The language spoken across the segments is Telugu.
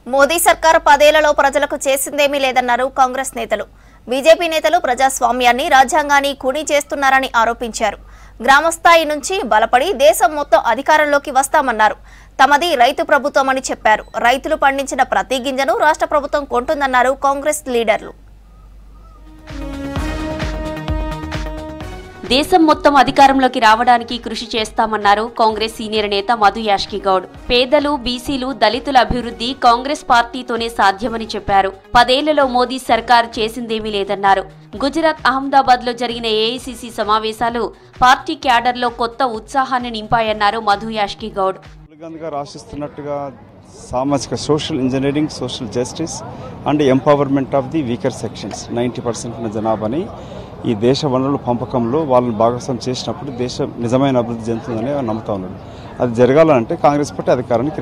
మోదీ సర్కార్ 10 ఏళ్లలో ప్రజలకు చేసిందేమీ లేదన్నారు కాంగ్రెస్ నేతలు. బీజేపీ నేతలు ప్రజాస్వామ్యాన్ని, రాజ్యాంగాన్ని ఖూనీ చేస్తున్నారని ఆరోపించారు. గ్రామస్థాయి నుంచి బలపడి దేశం మొత్తం అధికారంలోకి వస్తామన్నారు. తమది రైతు ప్రభుత్వమని చెప్పారు. రైతులు పండించిన ప్రతి గింజను రాష్ట్ర ప్రభుత్వం కొంటుందన్నారు కాంగ్రెస్ లీడర్లు. దేశం మొత్తం అధికారంలోకి రావడానికి కృషి చేస్తామన్నారు కాంగ్రెస్ సీనియర్ నేత మధు యాష్కి గౌడ్. పేదలు, బీసీలు, దళితుల అభివృద్ధి కాంగ్రెస్ పార్టీతోనే సాధ్యమని చెప్పారు. 10 ఏళ్లలో మోదీ సర్కార్ చేసిందేమీ లేదన్నారు. గుజరాత్ అహ్మదాబాద్ లో జరిగిన ఏఐసీసీ సమావేశాలు పార్టీ క్యాడర్లో కొత్త ఉత్సాహాన్ని నింపాయన్నారు మధు యాష్కి గౌడ్. రాసిస్తున్నట్టుగా సామాజిక social engineering, social justice and empowerment of the weaker sections 90% ఉన్న జనాభాని ఈ దేశ వనరుల పంపకంలో వాళ్ళని భాగస్వామ్యం చేసినప్పుడు దేశం నిజమైన అభివృద్ధి చెందుతుందని నమ్ముతా ఉన్నాడు. అది జరగాలంటే కాంగ్రెస్ పార్టీ అధికారానికి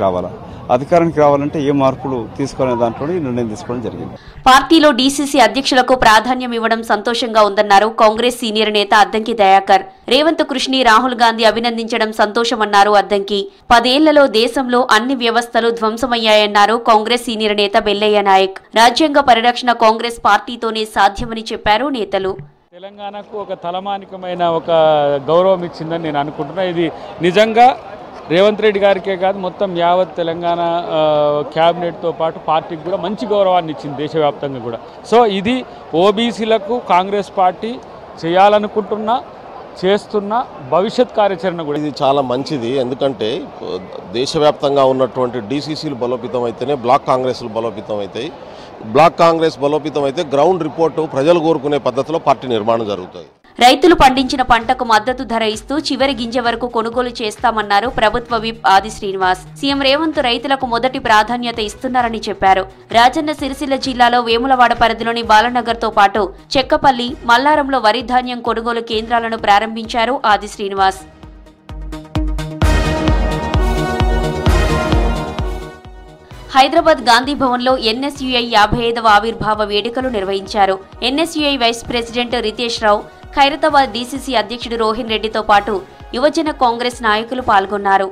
రావాలంటే ఏ మార్పులు తీసుకోవాలనే దాంట్లో నిర్ణయం తీసుకోవడం జరిగింది. పార్టీలో డీసీసీ అధ్యక్షులకు ప్రాధాన్యం ఇవ్వడం సంతోషంగా ఉందన్నారు కాంగ్రెస్ సీనియర్ నేత అద్దంకి దయాకర్. రేవంత్ కృష్ణని రాహుల్ గాంధీ అభినందించడం సంతోషమన్నారు అద్దంకి. 10 ఏళ్లలో దేశంలో అన్ని వ్యవస్థలు ధ్వంసమయ్యాయన్నారు కాంగ్రెస్ సీనియర్ నేత బెల్లయ్య నాయక్. రాజ్యాంగ పరిరక్షణ కాంగ్రెస్ పార్టీతోనే సాధ్యమని చెప్పారు నేతలు. తెలంగాణకు ఒక తలమానికమైన ఒక గౌరవం ఇచ్చిందని నేను అనుకుంటున్నా. ఇది నిజంగా రేవంత్ రెడ్డి గారికే కాదు, మొత్తం యావత్ తెలంగాణ క్యాబినెట్తో పాటు పార్టీకి కూడా మంచి గౌరవాన్ని ఇచ్చింది దేశవ్యాప్తంగా కూడా. సో ఇది ఓబీసీలకు కాంగ్రెస్ పార్టీ చేస్తున్న భవిష్యత్ కార్యాచరణ కూడా ఇది చాలా మంచిది. ఎందుకంటే దేశవ్యాప్తంగా ఉన్నటువంటి డీసీసీలు బలోపేతం అయితేనే బ్లాక్ కాంగ్రెస్లు బలోపేతం అవుతాయి. బ్లాక్ కాంగ్రెస్ బలోపేతం అయితే గ్రౌండ్ రిపోర్టు ప్రజలు కోరుకునే పద్ధతిలో పార్టీ నిర్మాణం జరుగుతుంది. రైతులు పండించిన పంటకు మద్దతు ధర ఇస్తూ చివరి గింజ వరకు కొనుగోలు చేస్తామన్నారు ప్రభుత్వ విప్ ఆది శ్రీనివాస్. సీఎం రేవంత్ రైతులకు మొదటి ప్రాధాన్యత ఇస్తున్నారని చెప్పారు. రాజన్న సిరిసిల్ల జిల్లాలో వేములవాడ పరిధిలోని బాలనగర్ తో పాటు చెక్కపల్లి, మల్లారంలో వరి ధాన్యం కొనుగోలు కేంద్రాలను ప్రారంభించారు ఆది శ్రీనివాస్. హైదరాబాద్ గాంధీ భవన్ లో ఎన్ఎస్యుఐ 55వ ఆవిర్భావ వేడుకలు నిర్వహించారు. ఎన్ఎస్యుఐ వైస్ ప్రెసిడెంట్ రితేష్ రావు, ఖైరతాబాద్ డీసీసీ అధ్యక్షుడు రోహిన్ రెడ్డితో పాటు యువజన కాంగ్రెస్ నాయకులు పాల్గొన్నారు.